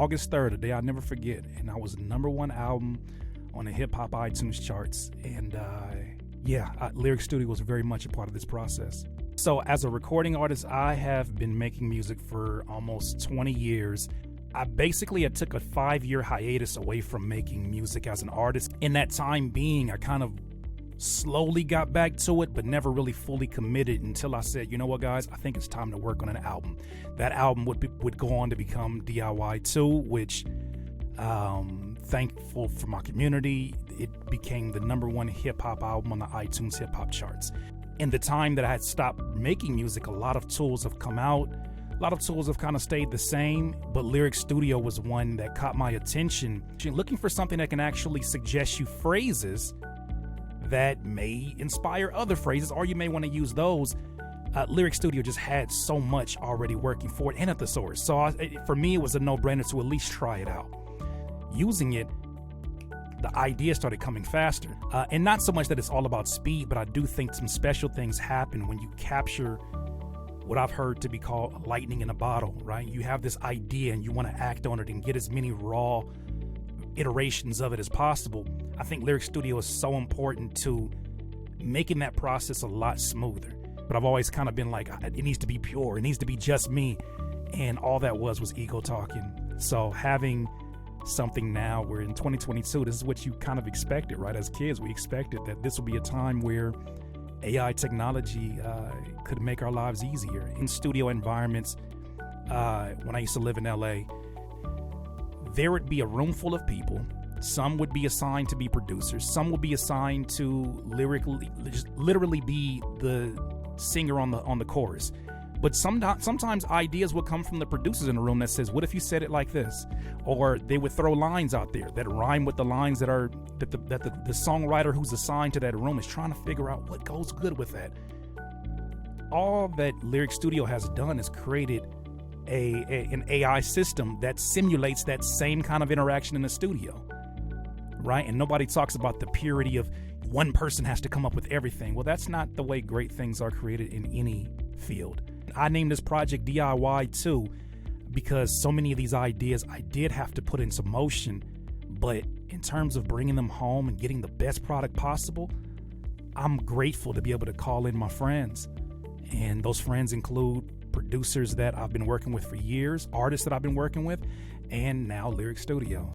August 3rd, a day I'll never forget, and I was the #1 album on the hip-hop iTunes charts. And LyricStudio was very much a part of this process. So as a recording artist, I have been making music for almost 20 years. I took a 5-year hiatus away from making music as an artist. In that time being, I kind of slowly got back to it, but never really fully committed until I said, you know what, guys, I think it's time to work on an album. That album would go on to become DIY 2, which, thankful for my community, it became the #1 hip-hop album on the iTunes hip-hop charts. In the time that I had stopped making music, a lot of tools have come out. A lot of tools have kind of stayed the same, but LyricStudio was one that caught my attention. Looking for something that can actually suggest you phrases that may inspire other phrases, or you may want to use those. LyricStudio just had so much already working for it and at the source. So for me, it was a no-brainer to at least try it out. Using it, the ideas started coming faster. And not so much that it's all about speed, but I do think some special things happen when you capture what I've heard to be called lightning in a bottle, right? You have this idea and you want to act on it and get as many raw iterations of it as possible. I think LyricStudio is so important to making that process a lot smoother. But I've always kind of been like, it needs to be pure. It needs to be just me. And all that was ego talking. So having something now where in 2022, this is what you kind of expected, right? As kids, we expected that this would be a time where AI technology could make our lives easier. In studio environments, when I used to live in LA, there would be a room full of people. Some would be assigned to be producers. Some would be assigned to literally be the singer on the chorus. But sometimes ideas would come from the producers in the room that says, what if you said it like this? Or they would throw lines out there that rhyme with the lines that the songwriter who's assigned to that room is trying to figure out what goes good with that. All that LyricStudio has done is created an AI system that simulates that same kind of interaction in the studio, right? And nobody talks about the purity of one person has to come up with everything. Well, that's not the way great things are created in any field. I named this project DIY 2 because so many of these ideas I did have to put into motion, but in terms of bringing them home and getting the best product possible, I'm grateful to be able to call in my friends. And those friends include producers that I've been working with for years, artists that I've been working with, and now LyricStudio.